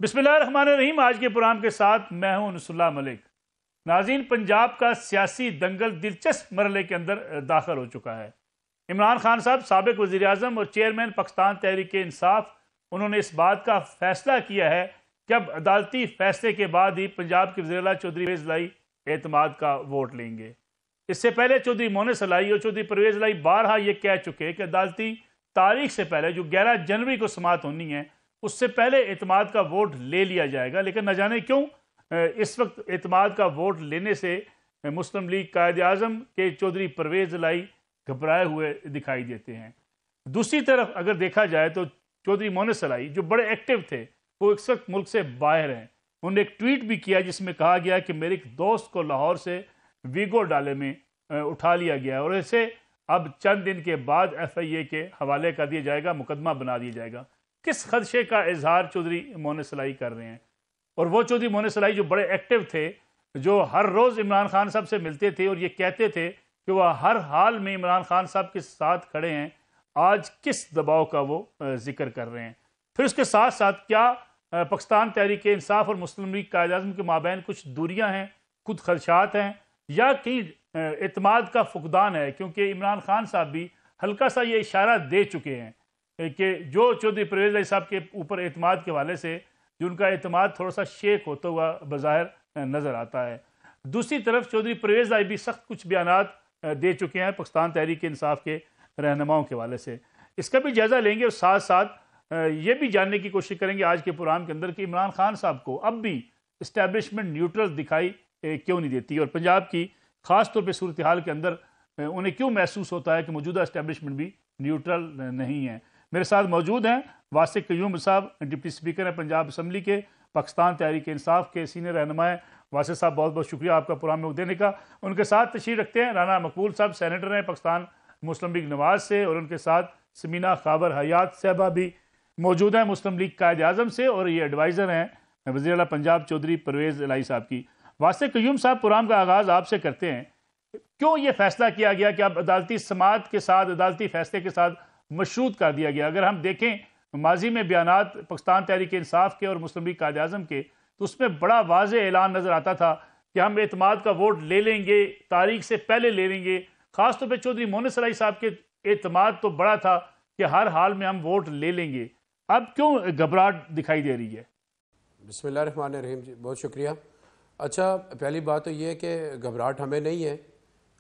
बिस्मिल्लाहिर्रहमानिर्रहीम। आज के प्रोग्राम के साथ मैं हूं नसरुल्लाह मलिक। नाज़रीन, पंजाब का सियासी दंगल दिलचस्प मरहले के अंदर दाखिल हो चुका है। इमरान खान साहब साबिक वज़ीर आज़म और चेयरमैन पाकिस्तान तहरीक इंसाफ, उन्होंने इस बात का फैसला किया है कि अब अदालती फैसले के बाद ही पंजाब के वज़ीर आला चौधरी परवेज़ लाई एतमाद का वोट लेंगे। इससे पहले चौधरी मोहसिन लाई और चौधरी परवेज़ लाई बारहा ये कह चुके कि अदालती तारीख से पहले जो 11 जनवरी को समाअत होनी है उससे पहले एतमाद का वोट ले लिया जाएगा। लेकिन न जाने क्यों इस वक्त एतमाद का वोट लेने से मुस्लिम लीग कायद आज़म के चौधरी परवेज़ लाई घबराए हुए दिखाई देते हैं। दूसरी तरफ अगर देखा जाए तो चौधरी मोहसिन लाई जो बड़े एक्टिव थे वो इस वक्त मुल्क से बाहर हैं। उन्होंने एक ट्वीट भी किया जिसमें कहा गया कि मेरे एक दोस्त को लाहौर से वीगो डाले में उठा लिया गया और इसे अब चंद दिन के बाद FIA के हवाले कर दिया जाएगा, मुकदमा बना दिया जाएगा। किस खदशे का इजहार चौधरी मोहसिन लाई कर रहे हैं? और वो चौधरी मोहसिन लाई जो बड़े एक्टिव थे, जो हर रोज़ इमरान खान साहब से मिलते थे और ये कहते थे कि वह हर हाल में इमरान खान साहब के साथ खड़े हैं, आज किस दबाव का वो जिक्र कर रहे हैं? फिर उसके साथ साथ क्या पाकिस्तान तहरीक इंसाफ और मुस्लिम लीग कायद आज़म के माबैन कुछ दूरियां हैं, कुछ खदशात हैं, या कहीं एतमाद का फुकदान है? क्योंकि इमरान खान साहब भी हल्का सा ये इशारा दे चुके हैं कि जो चौधरी परवेज़ लाई साहब के ऊपर एतमाद के हवाले से जो उनका एतमाद थोड़ा सा शेक होता हुआ बज़ाहिर नज़र आता है। दूसरी तरफ चौधरी परवेज़ लाई भी सख्त कुछ बयानात दे चुके हैं पाकिस्तान तहरीक इंसाफ के रहनुमाओं के हवाले से। इसका भी जायज़ा लेंगे और साथ साथ ये भी जानने की कोशिश करेंगे आज के प्रोग्राम के अंदर कि इमरान खान साहब को अब भी इस्टेब्लिशमेंट न्यूट्रल दिखाई क्यों नहीं देती और पंजाब की ख़ास तौर पर सूरत हाल के अंदर उन्हें क्यों महसूस होता है कि मौजूदा इस्टेब्लिशमेंट भी न्यूट्रल नहीं है। मेरे साथ मौजूद हैं वासिक क़य्यूम साहब, डिप्टी स्पीकर हैं पंजाब असम्बली के, पाकिस्तान तहरीक इंसाफ के सीनियर रहनुमा हैं। वासिक साहब, बहुत बहुत शुक्रिया आपका प्रोग्राम में देने का। उनके साथ तशरीफ़ रखते हैं राना मकबूल साहब, सेनेटर हैं पाकिस्तान मुस्लिम लीग नवाज से, और उनके साथ समीना खाबर हयात साहबा भी मौजूद हैं मुस्लिम लीग कायद आज़म से, और ये एडवाइज़र हैं वज़ीर आला पंजाब चौधरी परवेज़ लाई साहब की। वासिक क़य्यूम साहब, प्रोग्राम का आगाज़ आपसे करते हैं। क्यों ये फैसला किया गया कि अब अदालती समाअत के साथ, अदालती फैसले के साथ मशरूत कर दिया गया? अगर हम देखें माजी में बयानात पाकिस्तान तहरीक इंसाफ के और मुस्लिम लीग कायद आज़म के, तो उसमें बड़ा वाज़ेह ऐलान नज़र आता था कि हम एतमाद का वोट ले लेंगे, तारीख से पहले ले लेंगे। ख़ासतौर पर चौधरी मोहसिन लाई साहब के एतमाद तो बड़ा था कि हर हाल में हम वोट ले लेंगे। अब क्यों घबराहट दिखाई दे रही है? बिस्मिल्लाहिर्रहमानिर्रहीम जी, बहुत शुक्रिया। अच्छा, पहली बात तो ये है कि घबराहट हमें नहीं है।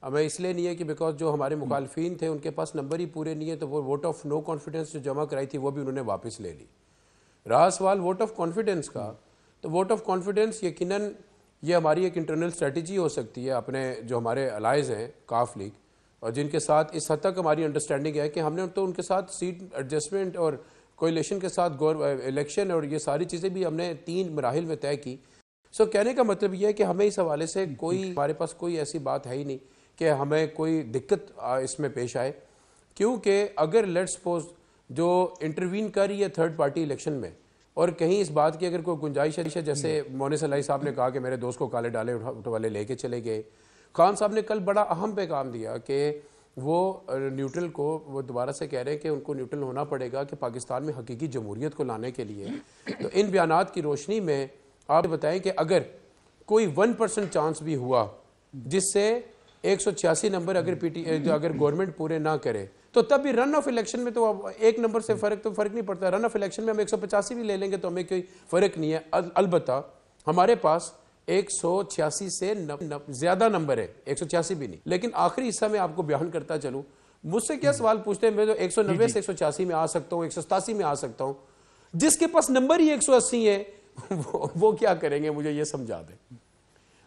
हमें इसलिए नहीं है कि बिकॉज जो हमारे मुखालफिन थे उनके पास नंबर ही पूरे नहीं है, तो वो वोट ऑफ नो कॉन्फिडेंस जो जमा कराई थी वो भी उन्होंने वापस ले ली। रहा सवाल वोट ऑफ कॉन्फिडेंस का, तो वोट ऑफ कॉन्फिडेंस यकीनन ये हमारी एक इंटरनल स्ट्रेटजी हो सकती है अपने जो हमारे अलाइज हैं काफ लीग, और जिनके साथ इस हद तक हमारी अंडरस्टैंडिंग है कि हमने तो उनके साथ सीट एडजस्टमेंट और कोएलिशन के साथ इलेक्शन और ये सारी चीज़ें भी हमने 3 मराहिल में तय की। सो कहने का मतलब ये है कि हमें इस हवाले से कोई, हमारे पास कोई ऐसी बात है ही नहीं कि हमें कोई दिक्कत इसमें पेश आए, क्योंकि अगर लेट्स सपोज जो इंटरवीन कर रही है थर्ड पार्टी इलेक्शन में और कहीं इस बात की अगर कोई गुंजाइश है, जैसे मोहसिन लाई साहब ने कहा कि मेरे दोस्त को काले डाले वाले लेके चले गए, खान साहब ने कल बड़ा अहम पैगाम दिया कि वो न्यूट्रल को, वो दोबारा से कह रहे हैं कि उनको न्यूट्रल होना पड़ेगा कि पाकिस्तान में हकीकी जमहूरियत को लाने के लिए। तो इन बयानात की रोशनी में आप बताएं कि अगर कोई 1% चांस भी हुआ जिससे 186 नंबर अगर गवर्नमेंट पूरे ना करे, तो तब भी रन ऑफ इलेक्शन में तो 1 नंबर से फर्क नहीं पड़ता। रन ऑफ इलेक्शन में हम 185 भी ले लेंगे तो हमें कोई फर्क नहीं है। अलबत्ता हमारे पास 186 से ज्यादा नंबर है, 186 भी नहीं। लेकिन आखिरी हिस्सा में आपको बयान करता चलूं, मुझसे क्या सवाल पूछते हैं, मैं तो 190 से 186 में आ सकता हूँ, 187 में आ सकता हूँ। जिसके पास नंबर ही 180 है वो क्या करेंगे, मुझे ये समझा दें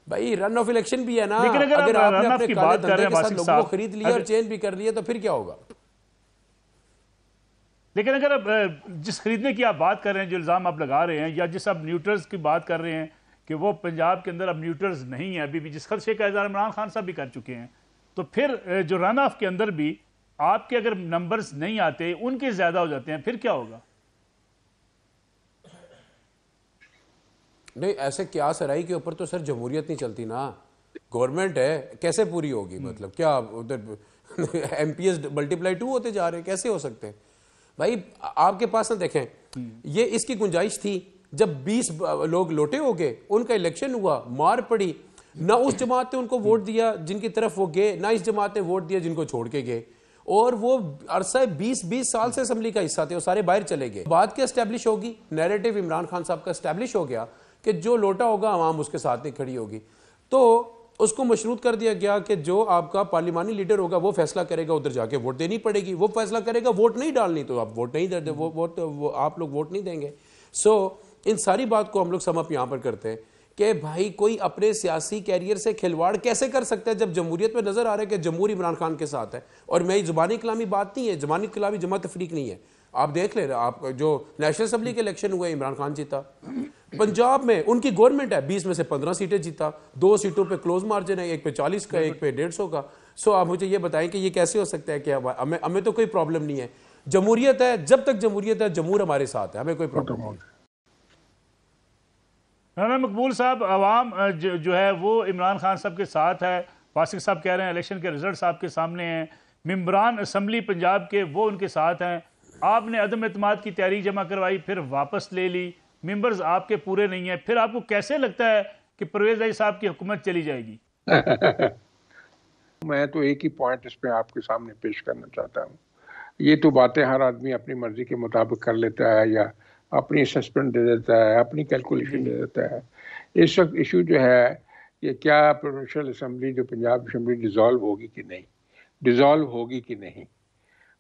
भाई। रन ऑफ इलेक्शन भी है ना, अगर आपने अपने काले धंधे के साथ लोगों को खरीद लिया और चेंज भी कर लिया तो फिर क्या होगा? लेकिन अगर जिस खरीदने की आप बात कर रहे हैं, जो इल्ज़ाम आप लगा रहे हैं, या जिस आप न्यूट्रल्स की बात कर रहे हैं कि वो पंजाब के अंदर अब न्यूट्रल्स नहीं है, अभी भी जिस खदशे का इज़हार इमरान खान साहब भी कर चुके हैं, तो फिर जो रन ऑफ के अंदर भी आपके अगर नंबर्स नहीं आते, उनके ज़्यादा हो जाते हैं, फिर क्या होगा? नहीं, ऐसे क्या सराई के ऊपर तो सर जमहूरियत नहीं चलती ना, गवर्नमेंट है, कैसे पूरी होगी? मतलब क्या उधर MPs मल्टीप्लाई 2 होते जा रहे हैं, कैसे हो सकते हैं भाई? आपके पास ना देखें, ये इसकी गुंजाइश थी जब 20 लोग लोटे हो गए, उनका इलेक्शन हुआ, मार पड़ी, ना उस जमात ने उनको वोट दिया जिनकी तरफ वो गए, ना इस जमात ने वोट दिया जिनको छोड़ के गए, और वो अरसा 20 साल से असम्बली का हिस्सा थे, वो सारे बाहर चले गए। बात क्या एस्टेब्लिश होगी? नैरेटिव इमरान खान साहब का एस्टेब्लिश हो गया कि जो लोटा होगा आवाम उसके साथ नहीं खड़ी होगी, तो उसको मशरूत कर दिया गया कि जो आपका पार्लिमानी लीडर होगा वो फैसला करेगा, उधर जाके वोट देनी पड़ेगी। वो फैसला करेगा वोट नहीं डालनी तो आप वोट नहीं दे, वो आप लोग वोट नहीं देंगे। इन सारी बात को हम लोग सम अप यहाँ पर करते हैं कि भाई कोई अपने सियासी कैरियर से खिलवाड़ कैसे कर सकता है जब जमहूरियत में नजर आ रहा है कि जमहूर इमरान खान के साथ है। और मेरी जुबानी कलामी बात नहीं है, जुबानी कलामी जमा तफरीक नहीं है। आप देख ले, आप जो नेशनल असम्बली के इलेक्शन हुए इमरान खान जीता, पंजाब में उनकी गवर्नमेंट है, 20 में से 15 सीटें जीता, 2 सीटों पे क्लोज मार्जिन है, एक पे 40 का, एक पे 150 का। आप मुझे ये बताएं कि ये कैसे हो सकता है कि हमें तो कोई प्रॉब्लम नहीं है, जमहूरियत है, जब तक जमहूरियत है जमहूर हमारे साथ है, हमें कोई प्रॉब्लम नहीं है। मकबूल साहब, आवाम जो है वो इमरान खान साहब के साथ है। फासिक साहब कह रहे हैं इलेक्शन के रिजल्ट आपके सामने हैं, मेंबरान असम्बली पंजाब के वो उनके साथ हैं। आपने अदम एतमाद की तहरीक जमा करवाई, फिर वापस ले ली, मेंबर्स आपके पूरे नहीं हैं, फिर आपको कैसे लगता है कि परवेज इलाही साहब की हुकूमत चली जाएगी? मैं तो एक ही पॉइंट इस पे आपके सामने पेश करना चाहता हूँ। ये तो बातें हर आदमी अपनी मर्जी के मुताबिक कर लेता है, या अपनी असेसमेंट दे देता है, अपनी कैलकुलेशन दे देता है। इस वक्त इशू जो है कि क्या प्रोविंशियल असम्बली जो पंजाब असम्बली डिज़ोल्व होगी कि नहीं, डिज़ोल्व होगी कि नहीं,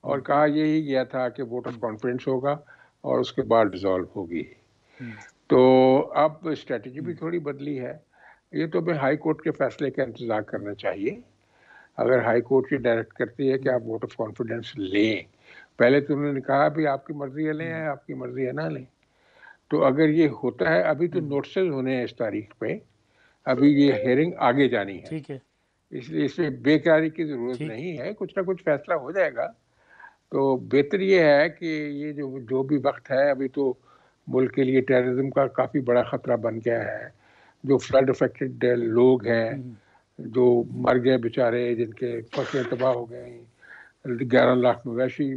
और कहा यही गया था कि वोट ऑफ कॉन्फिडेंस होगा और उसके बाद डिज़ोल्व होगी। तो अब स्ट्रेटजी भी थोड़ी बदली है। ये तो हमें हाई कोर्ट के फैसले का इंतज़ार करना चाहिए। अगर हाई कोर्ट ये डायरेक्ट करती है कि आप वोट ऑफ कॉन्फिडेंस लें, पहले तो उन्होंने कहा भी आपकी मर्जी है लें, आपकी मर्जी है ना लें। तो अगर ये होता है, अभी तो नोटिस होने हैं इस तारीख पे, अभी ये हियरिंग आगे जानी है, ठीक है, इसलिए इसमें बेकरारी की जरूरत नहीं है, कुछ ना कुछ फैसला हो जाएगा। तो बेहतर ये है कि ये जो भी वक्त है, अभी तो मुल्क के लिए टेररिज्म का काफ़ी बड़ा ख़तरा बन गया है। जो फ्लड अफेक्टेड लोग हैं, जो मर गए बेचारे, जिनके फसलें तबाह हो गई, 11 लाख मवेशी,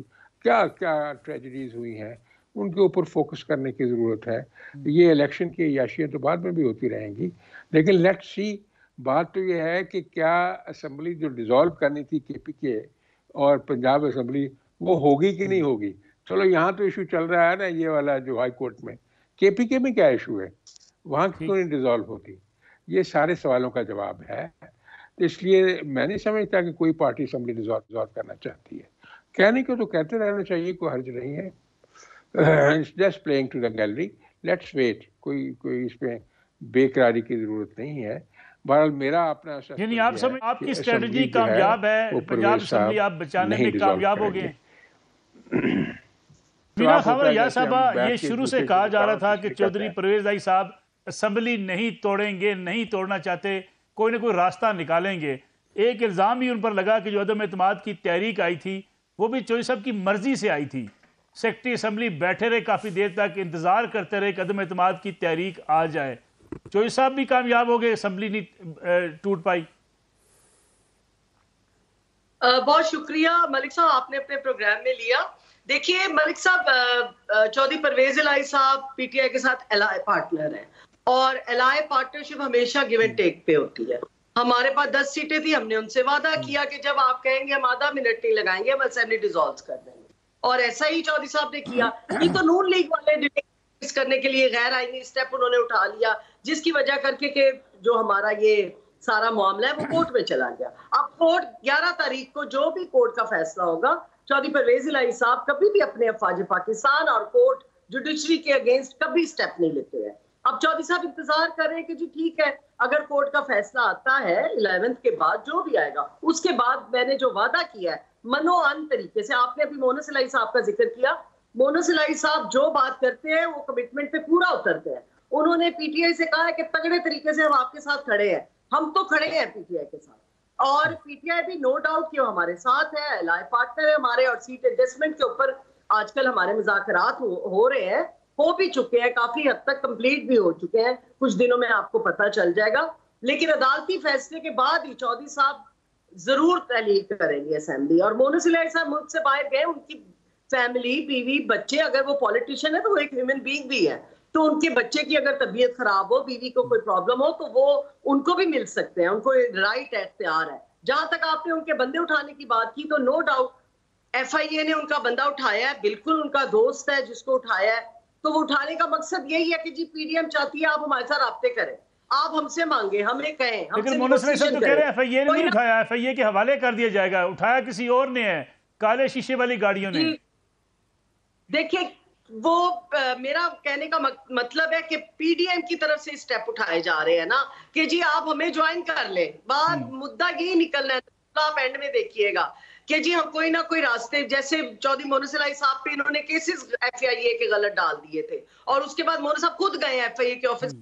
क्या क्या ट्रेजेडीज हुई हैं, उनके ऊपर फोकस करने की ज़रूरत है। ये इलेक्शन की अय्याशियाँ तो बाद में भी होती रहेंगी, लेकिन लेट्स सी। बात तो ये है कि क्या असम्बली जो डिज़ोल्व करनी थी KPK और पंजाब असम्बली, वो होगी कि नहीं होगी। चलो यहाँ तो इशू चल रहा है ना, ये वाला जो हाई कोर्ट में, KPK में क्या इशू है, वहाँ क्यों नहीं डिज़ोल्व होती। ये सारे सवालों का जवाब है। तो इसलिए मैं नहीं समझता कि कोई पार्टी असम्बली डिज़ोल्व करना चाहती है। कहने को तो कहते रहना चाहिए, कोई हर्ज नहीं है। It's just playing to the gallery, let's wait. कोई इसमें बेकरारी की जरूरत नहीं है। बहरहाल मेरा अपना यानी आप समझ आपकी स्ट्रेटजी कामयाब है, पंजाब असम्बली आप बचाने में कामयाब हो गए। मीना खावर साहबा, ये शुरू से कहा जा रहा था कि चौधरी परवेज इलाही साहब असम्बली नहीं तोड़ेंगे, नहीं तोड़ना चाहते, कोई ना कोई रास्ता निकालेंगे। एक इल्ज़ाम भी उन पर लगा कि जो अदम एतमाद की तहरीक आई थी वो भी चौधरी साहब की मर्जी से आई थी। सेक्रेटरी असम्बली बैठे रहे, काफ़ी देर तक इंतज़ार करते रहे कि अदम एतमाद की तहरीक आ जाए। चौधरी साहब भी कामयाब हो गए, असम्बली नहीं टूट पाई। बहुत शुक्रिया मलिक साहब, आपने अपने प्रोग्राम में लिया। देखिए मलिक साहब, चौधरी परवेज इलाही साहब PTI के साथ एलाय पार्टनर हैं, और एलाय पार्टनरशिप हमेशा गिव एंड टेक पे होती है। हमारे पास 10 सीटें थी, हमने उनसे वादा किया कि जब आप कहेंगे हम आधा मिनट नहीं लगाएंगे, हम असेंबली डिसॉल्व कर देंगे, और ऐसा ही चौधरी साहब ने किया। ये तो नून लीग वाले डिले करने के लिए गैर आईनी स्टेप उन्होंने उठा लिया, जिसकी वजह करके कि जो हमारा ये सारा मामला है वो कोर्ट में चला गया। अब कोर्ट 11 तारीख को जो भी कोर्ट का फैसला होगा, चौधरी परवेज इलाही साहब कभी भी अपने अफवाज पाकिस्तान और कोर्ट जुडिशरी के अगेंस्ट कभी स्टेप नहीं लेते हैं। अब चौधरी साहब इंतजार कर रहे हैं कि जी ठीक है, अगर कोर्ट का फैसला आता है 11th के बाद, जो भी आएगा उसके बाद मैंने जो वादा किया है मनोअन तरीके से, आपने अभी मोनस इलाही साहब का जिक्र किया, मोनस इलाही साहब जो बात करते हैं वो कमिटमेंट पे पूरा उतरते हैं। उन्होंने PTI से कहा है कि तगड़े तरीके से हम आपके साथ खड़े हैं, हम तो खड़े हैं PTI के साथ, और PTI भी नो डाउट कि वो हमारे साथ है, एलाय पार्टनर है हमारे, और सीट एडजस्टमेंट के ऊपर आजकल हमारे मुज़ाकरात हो रहे हैं, हो भी चुके हैं, काफी हद तक कंप्लीट भी हो चुके हैं, कुछ दिनों में आपको पता चल जाएगा। लेकिन अदालती फैसले के बाद ही चौधरी साहब जरूर तहलील करेंगे असेंबली। और मोनस इलाही साहब मुल्क से बाहर गए, उनकी फैमिली, बीवी, बच्चे, अगर वो पॉलिटिशियन है तो वो एक ह्यूमन बीइंग भी है, तो उनके बच्चे की अगर तबीयत खराब हो, बीवी को कोई प्रॉब्लम हो, तो वो उनको भी मिल सकते हैं, उनको राइट एख्तियार है। जहां तक आपने उनके बंदे उठाने की बात की, तो नो डाउट FIA ने उनका बंदा उठाया है, बिल्कुल उनका दोस्त है जिसको उठाया है। तो वो उठाने का मकसद यही है कि जी PDM चाहती है आप हमारे साथ राब्ते करें, आप हमसे मांगे, हमें कहें, लेकिन मोनस भाई साहब तो कह रहे हैं FIA ने नहीं उठाया, FIA के हवाले कर दिया जाएगा, उठाया किसी और ने है, काले शीशे वाली गाड़ियों ने। देखिए वो मेरा कहने का मतलब है कि PDM की तरफ से स्टेप उठाए जा रहे हैं ना कि जी आप हमें ज्वाइन कर ले। बात मुद्दा यही निकलना है, आप एंड में देखिएगा कि जी हम कोई ना कोई रास्ते, जैसे चौधरी मोनस इलाही साहब पे इन्होंने केसेस FIA के गलत डाल दिए थे और उसके बाद मोनस साहब खुद गए FIA के ऑफिस,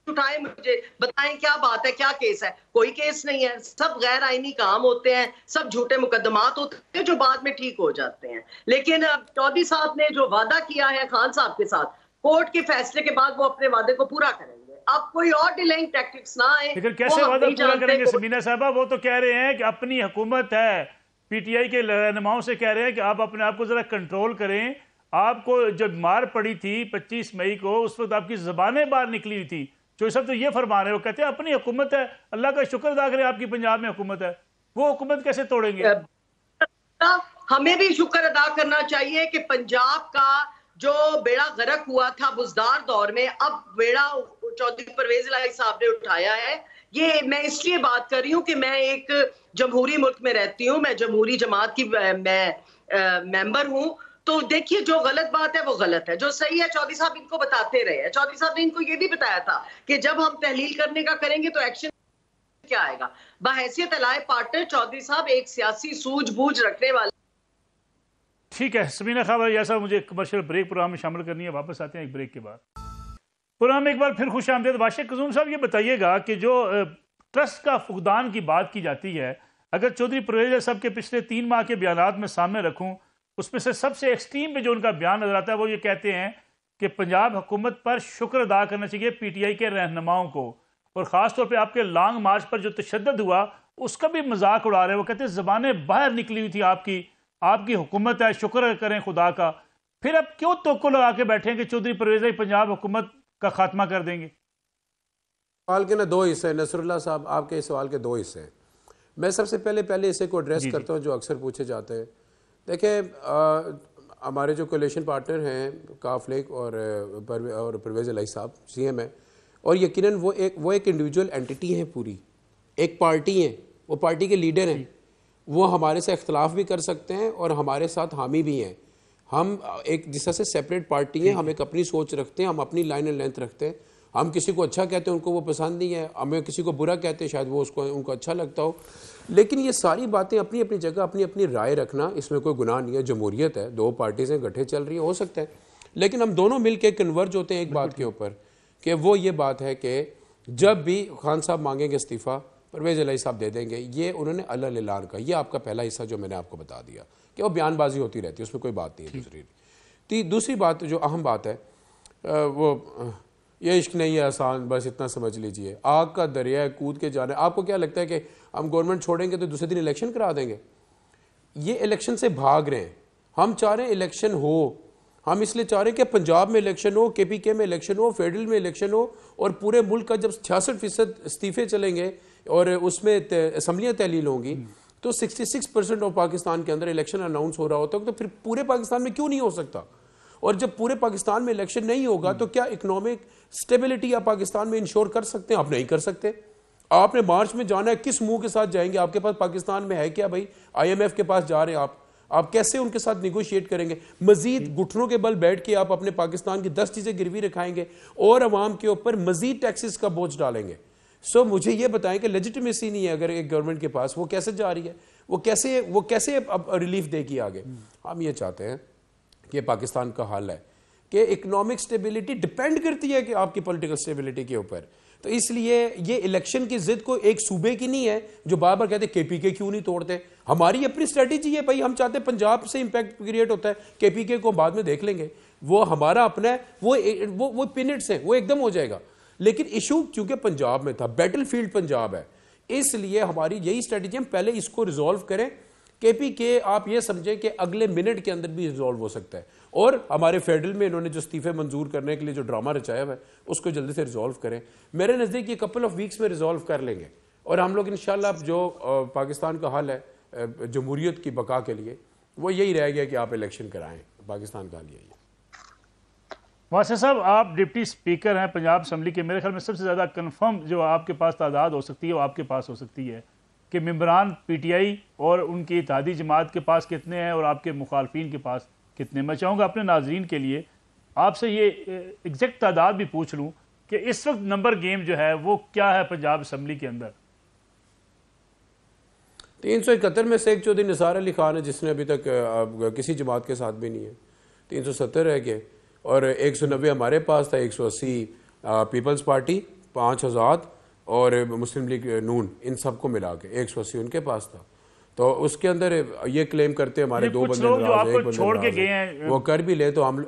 उठाए, मुझे बताएं क्या बात है, क्या केस है। कोई केस नहीं है, सब गैर आईनी काम होते हैं, सब झूठे मुकदमात होते हैं जो बाद में ठीक हो जाते हैं। लेकिन चौधरी साहब ने जो वादा किया है खान साहब के साथ, कोर्ट के फैसले के बाद वो अपने वादे को पूरा करेंगे। अब कोई और डिलेइंग टैक्टिक्स ना आए। लेकिन कैसे वादा पूरा करेंगे सबीना साहबा? वो तो कह रहे हैं कि अपनी हुकूमत है, PTI के रहनुमाओं से कह रहे हैं कि आप अपने आप को जरा कंट्रोल करें। आपको जब मार पड़ी थी 25 मई को, उस वक्त आपकी जबानें बाहर निकली हुई थी। जो सब तो ये फरमा रहे हैं, वो कहते हैं अपनी हुकूमत है, अल्लाह का शुक्र अदा करें आपकी पंजाब में हुकूमत है, वो हुकूमत कैसे तोड़ेंगे? हमें भी शुक्र अदा करना चाहिए कि पंजाब का जो बेड़ा गर्क हुआ था बुजदार दौर में, अब बेड़ा चौधरी परवेज इलाही साहब ने उठाया है। ये मैं इसलिए बात कर रही हूँ कि मैं एक जमहूरी मुल्क में रहती हूँ, मैं जमहूरी जमात की मैं मेंबर हूँ। तो देखिए जो गलत बात है वो गलत है, जो सही है चौधरी साहब इनको बताते रहे हैं। चौधरी साहब ने इनको ये भी बताया था कि जब हम तहलील करने का करेंगे तो एक्शन क्या आएगा। बहैसियत एलाए पार्टनर चौधरी साहब एक सियासी सूझबूझ रखने वाले। ठीक है सबीना खान, ऐसा मुझे कमर्शियल ब्रेक प्रोग्राम में शामिल करनी है, वापस आते हैं एक ब्रेक के बाद। प्रोग्राम में एक बार फिर खुश आमदेद। वाशिक कज़ूम साहब ये बताइएगा कि जो ट्रस्ट का फुकदान की बात की जाती है, अगर चौधरी परवेज साहब के पिछले 3 माह के बयान में सामने रखूँ, उसमें से सबसे एक्सट्रीम में जो उनका बयान नजर आता है वो ये कहते हैं कि पंजाब हुकूमत पर शुक्र अदा करना चाहिए PTI के रहनुमाओं को, और ख़ास तौर पे आपके लॉन्ग मार्च पर जो तशद्दुद हुआ उसका भी मजाक उड़ा रहे हैं। वो कहते हैं ज़बानें बाहर निकली हुई थी, आपकी हुकूमत है, शुक्र करें खुदा का। फिर अब क्यों तोक्को लगा के बैठे हैं कि चौधरी परवेज़ पंजाब हुकूमत का खात्मा कर देंगे? सवाल के ना 2 हिस्से, नसरुल्लाह साहब आपके सवाल के 2 हिस्से हैं। मैं सबसे पहले इसे को एड्रेस करता हूँ जो अक्सर पूछे जाते हैं। देखिए हमारे जो कोलिशन पार्टनर हैं काफ लीग और परवेज़ इलाही साहब CM है, और यकीनन वो एक इंडिविजुअल एंटिटी है, पूरी एक पार्टी है, वो पार्टी के लीडर हैं, वो हमारे से इख्तलाफ भी कर सकते हैं और हमारे साथ हामी भी हैं। हम एक जिस तरह से सेपरेट पार्टी है, हम एक अपनी सोच रखते हैं, हम अपनी लाइन एंड लेंथ रखते हैं। हम किसी को अच्छा कहते हैं उनको वो पसंद नहीं है, हमें किसी को बुरा कहते हैं शायद वो उनको अच्छा लगता हो। लेकिन ये सारी बातें अपनी अपनी जगह, अपनी अपनी राय रखना, इसमें कोई गुनाह नहीं है। जमहूरियत है, 2 पार्टीज़ गठे चल रही है, हो सकता है, लेकिन हम दोनों मिल के कन्वर्ज होते हैं एक बात के ऊपर कि वो ये बात है कि जब भी खान साहब मांगेंगे इस्तीफ़ा, परवेज़ इलाही साहब दे देंगे। ये उन्होंने अल्ल ऐलान का, ये आपका पहला हिस्सा जो मैंने आपको बता दिया कि वो बयानबाजी होती रहती है, उसमें कोई बात नहीं है। दूसरी बात जो अहम बात है वो ये इश्क नहीं है आसान, बस इतना समझ लीजिए, आग का दरिया है, कूद के जाना है। आपको क्या लगता है कि हम गवर्नमेंट छोड़ेंगे तो दूसरे दिन इलेक्शन करा देंगे? ये इलेक्शन से भाग रहे हैं। हम चाह रहे हैं इलेक्शन हो, हम इसलिए चाह रहे हैं कि पंजाब में इलेक्शन हो, KPK में इलेक्शन हो, फेडरल में इलेक्शन हो, और पूरे मुल्क का जब 66% इस्तीफे चलेंगे और उसमें असम्बलियाँ तहलील होंगी तो 66% ऑफ पाकिस्तान के अंदर इलेक्शन अनाउंस हो रहा होता है। तो फिर पूरे पाकिस्तान में क्यों नहीं हो सकता? और जब पूरे पाकिस्तान में इलेक्शन नहीं होगा तो क्या इकोनॉमिक स्टेबिलिटी आप पाकिस्तान में इंश्योर कर सकते हैं? आप नहीं कर सकते। आपने मार्च में जाना है, किस मुंह के साथ जाएंगे? आपके पास पाकिस्तान में है क्या भाई? IMF के पास जा रहे हैं आप कैसे उनके साथ निगोशिएट करेंगे? मजीद घुटनों के बल बैठ के आप अपने पाकिस्तान की 10 चीजें गिरवी रखाएंगे और अवाम के ऊपर मजीद टैक्सेस का बोझ डालेंगे। सो मुझे ये बताएं कि लेजिटिमेसी नहीं है अगर एक गवर्नमेंट के पास, वो कैसे जा रही है? वो कैसे अब रिलीफ देगी आगे? हम ये चाहते हैं कि पाकिस्तान का हाल है कि इकोनॉमिक स्टेबिलिटी डिपेंड करती है कि आपकी पॉलिटिकल स्टेबिलिटी के ऊपर। तो इसलिए ये इलेक्शन की जिद को एक सूबे की नहीं है जो बार बार कहते KPK क्यों नहीं तोड़ते। हमारी अपनी स्ट्रेटेजी है भाई, हम चाहते हैं पंजाब से इंपैक्ट क्रिएट होता है, KPK को बाद में देख लेंगे, वो हमारा अपना है, वो पिनट्स है, वो एकदम हो जाएगा। लेकिन इशू चूंकि पंजाब में था, बैटल फील्ड पंजाब है, इसलिए हमारी यही स्ट्रेटेजी, हम पहले इसको रिजॉल्व करें, KPK आप ये समझें कि अगले मिनट के अंदर भी रिजॉल्व हो सकता है। और हमारे फेडरल में इन्होंने जो इस्तीफे मंजूर करने के लिए जो ड्रामा रचाया हुआ है उसको जल्दी से रिजॉल्व करें। मेरे नज़दीक ये कपल ऑफ वीक्स में रिजॉल्व कर लेंगे और हम लोग इंशाल्लाह जो पाकिस्तान का हाल है जमहूरियत की बका के लिए वो यही रह गया कि आप इलेक्शन कराएं। पाकिस्तान का हाल यही है। वासिफ साहब, आप डिप्टी स्पीकर हैं पंजाब असम्बली के, मेरे ख्याल में सबसे ज़्यादा कन्फर्म जो आपके पास तादाद हो सकती है वो आपके पास हो सकती है कि मेंबरान PTI और उनकी इत्तेहादी जमात के पास कितने हैं और आपके मुखालफिन के पास कितने। मैं चाहूँगा अपने नाजरीन के लिए आपसे ये एग्जैक्ट तादाद भी पूछ लूँ कि इस वक्त नंबर गेम जो है वो क्या है पंजाब असम्बली के अंदर। 371 में से एक चौधरी निसार अली खान है जिसने अभी तक किसी जमात के साथ भी नहीं है, 370 रह गए। और 190 हमारे पास था, 180 पीपल्स पार्टी, 5 आज़ाद और मुस्लिम लीग नून, इन सबको मिला के 180 उनके पास था। तो उसके अंदर ये क्लेम करते हमारे 2 बंदे नाराज हैं, 1 बंदे छोड़ के नाराज गए हैं। हैं, वो कर भी ले तो हम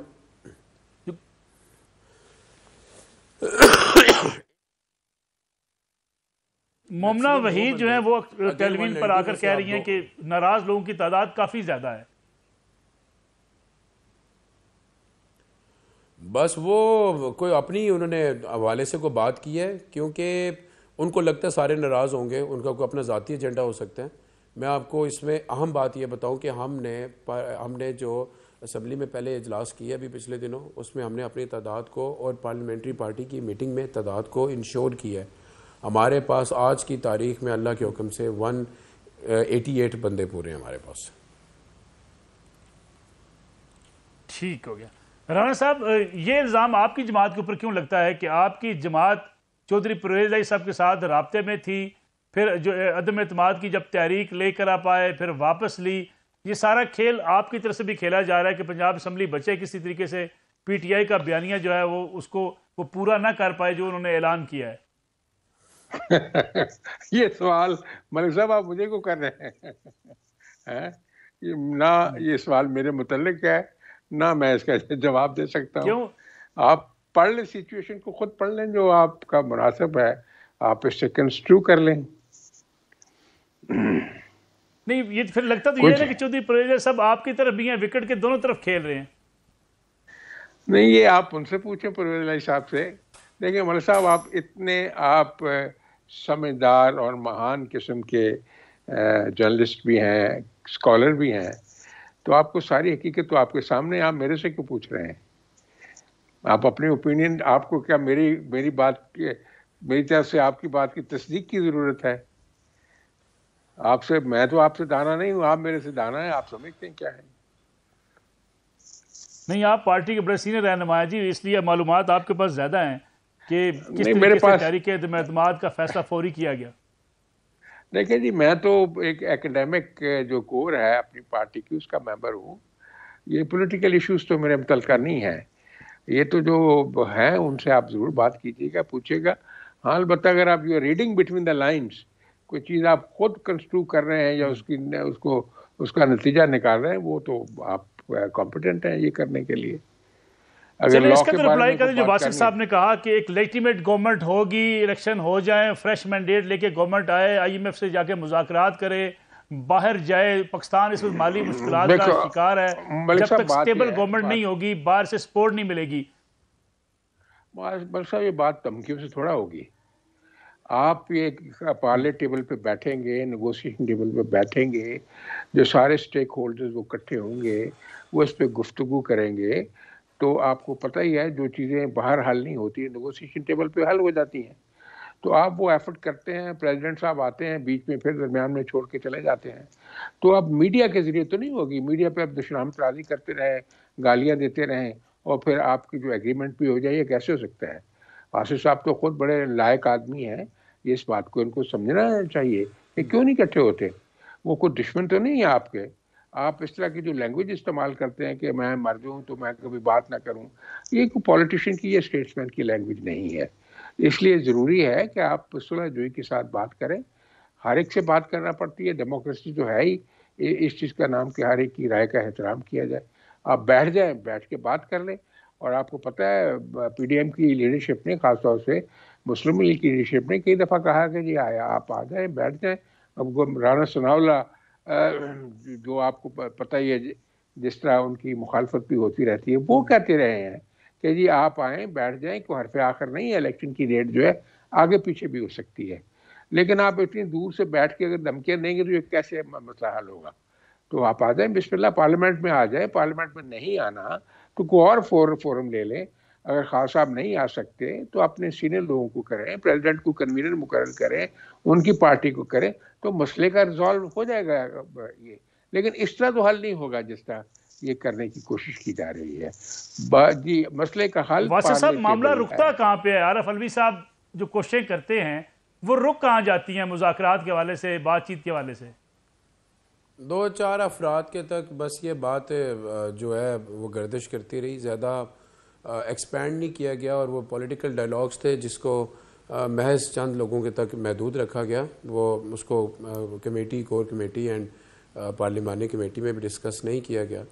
मोमना वहीद जो है वो टेलीविजन पर आकर कह रही हैं कि नाराज लोगों की तादाद काफ़ी ज़्यादा है। बस वो कोई अपनी उन्होंने हवाले से कोई बात की है क्योंकि उनको लगता है सारे नाराज़ होंगे, उनका कोई अपना ज़ाती एजेंडा हो सकता है। मैं आपको इसमें अहम बात ये बताऊं कि हमने जो असम्बली में पहले इजलास किया अभी पिछले दिनों, उसमें हमने अपनी तादाद को और पार्लियामेंट्री पार्टी की मीटिंग में तादाद को इंश्योर किया है। हमारे पास आज की तारीख में अल्लाह के हुक्म से 188 बंदे पूरे हैं हमारे पास। ठीक हो गया। राणा साहब, ये इल्ज़ाम आपकी जमात के ऊपर क्यों लगता है कि आपकी जमात चौधरी परवेज़ इलाही साहब के साथ राब्ते में थी, फिर जो अदम एतमाद की जब तहरीक लेकर आप आए फिर वापस ली, ये सारा खेल आपकी तरफ से भी खेला जा रहा है कि पंजाब असम्बली बचे किसी तरीके से, PTI का बयानिया जो है वो पूरा ना कर पाए जो उन्होंने ऐलान किया है। ये सवाल मलिक साहब आप मुझे को कर रहे हैं ना, ये सवाल मेरे मुतल्लिक है ना मैं इसका जवाब दे सकता हूँ। आप पढ़ लें, सिचुएशन को खुद पढ़ लें, जो आपका मुनासिब है आप इससे कंस्ट्रू कर लें। नहीं, ये फिर लगता तो ये है कि चौधरी परवेज़ सब आपकी तरफ भी हैं, विकेट के दोनों तरफ खेल रहे हैं। नहीं, ये आप उनसे पूछें परवेज़ इलाही साहब से। देखिए मलिक साहब, आप इतने आप समझदार और महान किस्म के जर्नलिस्ट भी हैं, स्कॉलर भी हैं, तो आपको सारी हकीकत तो आपके सामने, आप मेरे से क्यों पूछ रहे हैं? आप अपनी ओपिनियन, आपको क्या मेरी बात की, मेरी तरफ से आपकी बात की तस्दीक की ज़रूरत है? मैं तो आपसे दाना नहीं हूँ, आप मेरे से दाना है, आप समझते हैं क्या है। नहीं, आप पार्टी के बड़े सीनियर रहनुमा जी, इसलिए मालूमात आपके पास ज़्यादा हैं कि किस तरीके से तहरीक एतमाद का फैसला फौरी किया गया। देखिए जी, मैं तो एक एकेडमिक जो कोर है अपनी पार्टी की उसका मेंबर हूँ। ये पॉलिटिकल इश्यूज तो मेरे मुतल्लिका नहीं है। ये तो जो है उनसे आप ज़रूर बात कीजिएगा, पूछिएगा। हाँ, अलबत्ता अगर आप you reading between the lines, कोई चीज़ आप खुद कंस्ट्रू कर रहे हैं या उसका नतीजा निकाल रहे हैं, वो तो आप कॉम्पिटेंट हैं ये करने के लिए। चलिए, इसका तो रिप्लाई करें जो वासिफ साहब ने कहा कि एक लेजिटिमेट गवर्नमेंट होगी, इलेक्शन हो जाए, फ्रेश मैंडेट लेके गवर्नमेंट आए, IMF से जाके मुज़ाकरात करे, बाहर जाए। पाकिस्तान इस वक्त माली मुश्किलात का शिकार है, जब तक स्टेबल गवर्नमेंट नहीं होगी बाहर से सपोर्ट नहीं मिलेगी। बस ये बात धमकियों से थोड़ा होगी। आप ये पार्ले टेबल पे बैठेंगे, नेगोशिएशन टेबल पे बैठेंगे, जो सारे स्टेक होल्डर्स वो इकट्ठे होंगे, वो इस पे गुफ्तगू करेंगे, तो आपको पता ही है जो चीज़ें बाहर हल नहीं होती है नेगोशिएशन टेबल पे हल हो जाती हैं। तो आप वो एफर्ट करते हैं, प्रेसिडेंट साहब आते हैं बीच में, फिर दरमियान में छोड़ के चले जाते हैं। तो अब मीडिया के ज़रिए तो नहीं होगी, मीडिया पे आप दुश्मन तराजी करते रहें, गालियाँ देते रहें और फिर आपकी जो एग्रीमेंट भी हो जाए, ये कैसे हो सकता है? आसिफ साहब तो खुद बड़े लायक आदमी हैं, ये इस बात को इनको समझना चाहिए कि क्यों नहीं इकट्ठे होते। वो कोई दुश्मन तो नहीं है आपके। आप इस तरह की जो लैंग्वेज इस्तेमाल करते हैं कि मैं मर जाऊँ तो मैं कभी बात ना करूँ, ये कोई पॉलिटिशियन की या स्टेट्समैन की लैंग्वेज नहीं है। इसलिए ज़रूरी है कि आप सुलह-जोई के साथ बात करें। हर एक से बात करना पड़ती है, डेमोक्रेसी जो है ही इस चीज़ का नाम कि हर एक की राय का एहतराम किया जाए। आप बैठ जाएँ, बैठ के बात कर लें। और आपको पता है PDM की लीडरशिप ने, ख़ासतौर से मुस्लिम लीग की लीडरशिप ने कई दफ़ा कहा कि जी आप आ जाएँ, बैठ जाएँ। अब राणा सनाउल्लाह जो आपको पता ही है, जिस तरह उनकी मुखालफत भी होती रहती है, वो कहते रहे हैं कि जी आप आए बैठ जाएं, कोई हरफ आखिर नहीं है, इलेक्शन की डेट जो है आगे पीछे भी हो सकती है। लेकिन आप इतनी दूर से बैठ के अगर धमकियां देंगे तो ये कैसे मसला हल होगा? तो आप आ जाएं, बिस्मिल्लाह पार्लियामेंट में आ जाए। पार्लियामेंट में नहीं आना तो कोई और फोरम ले लें। अगर खान साहब नहीं आ सकते तो अपने सीनियर लोगों को करें, प्रेसिडेंट को कन्वीनर मुकर्रर करें, उनकी पार्टी को करें, तो मसले का रिजॉल्व हो जाएगा ये। लेकिन इस तरह तो हल नहीं होगा जिस तरह ये करने की कोशिश की जा रही है। जी, मसले का हल वासिफ साहब, मामला रुकता कहाँ पे है? आरिफ अलवी साहब जो कोशिशें करते हैं वो रुक कहाँ जाती हैं मुज़ाकरात के हवाले से, बातचीत के हवाले से? 2-4 अफराद के तक बस ये बात जो है वो गर्दिश करती रही, ज़्यादा एक्सपेंड नहीं किया गया, और वो पॉलिटिकल डायलॉग्स थे जिसको महज चंद लोगों के तक महदूद रखा गया। वो उसको committee, core committee and parliamentary committee में भी डिस्कस नहीं किया गया।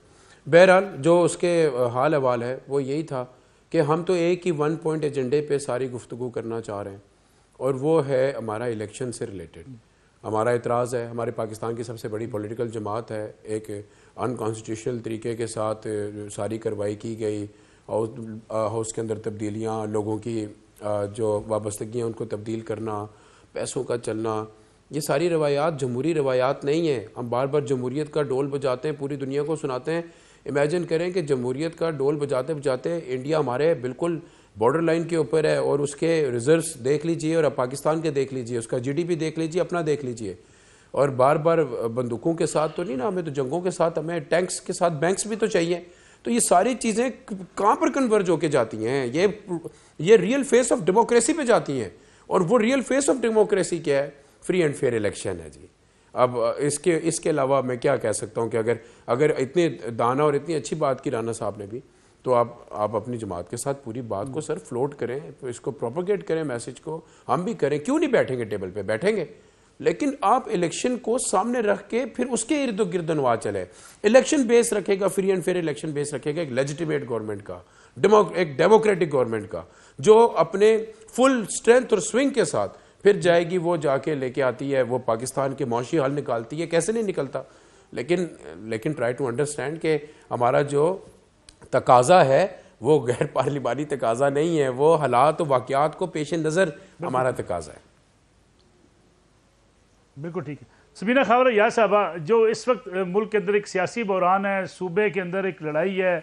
बहरहाल जो उसके हाल अहवाल है वो यही था कि हम तो एक ही 1 पॉइंट एजेंडे पे सारी गुफ्तगू करना चाह रहे हैं, और वो है हमारा इलेक्शन से रिलेटेड। हमारा इतराज़ है, हमारे पाकिस्तान की सबसे बड़ी पॉलिटिकल जमात है, एक अनकॉन्स्टिट्यूशनल तरीके के साथ सारी कार्रवाई की गई, हाउस के अंदर तब्दीलियाँ, लोगों की जो वाबस्तगियाँ उनको तब्दील करना, पैसों का चलना, ये सारी रवायात जमहूरी रवायात नहीं है। हम बार बार जमहूरियत का डोल बजाते हैं, पूरी दुनिया को सुनाते हैं। इमेजिन करें कि जमहूरियत का डोल बजाते बजाते इंडिया हमारे बिल्कुल बॉर्डर लाइन के ऊपर है, और उसके रिजर्व्स देख लीजिए, और पाकिस्तान के देख लीजिए, उसका जीडीपी देख लीजिए, अपना देख लीजिए। और बार बार बंदूकों के साथ तो नहीं ना, हमें तो जंगों के साथ, हमें टैंक्स के साथ बैंक्स भी तो चाहिए। तो ये सारी चीज़ें कहाँ पर कन्वर्ज होके जाती हैं? ये रियल फेस ऑफ डेमोक्रेसी पे जाती हैं, और वो रियल फेस ऑफ डेमोक्रेसी क्या है? फ्री एंड फेयर इलेक्शन है जी। अब इसके अलावा मैं क्या कह सकता हूँ कि अगर इतने दाना और इतनी अच्छी बात की राना साहब ने भी, तो आप अपनी जमात के साथ पूरी बात को सर फ्लोट करें, इसको प्रोपोगेट करें, मैसेज को हम भी करें। क्यों नहीं बैठेंगे टेबल पे? बैठेंगे, लेकिन आप इलेक्शन को सामने रख के फिर उसके इर्द गिर्द अनवा चले। इलेक्शन बेस रखेगा, free and fair election base रखेगा एक लेजिटिमेट गवर्नमेंट का, एक डेमोक्रेटिक गवर्नमेंट का, जो अपने फुल स्ट्रेंथ और स्विंग के साथ फिर जाएगी, वो जाके लेके आती है, वो पाकिस्तान के मौशी हल निकालती है। कैसे नहीं निकलता? लेकिन ट्राई टू अंडरस्टैंड कि हमारा जो तकाजा है वो गैर पार्लिमानी तकाजा नहीं है, वो हालात और वाक़यात को पेश नज़र हमारा तकाजा है। बिल्कुल ठीक है। सबीना खावर या साहबा, जो इस वक्त मुल्क के अंदर एक सियासी बहरान है, सूबे के अंदर एक लड़ाई है,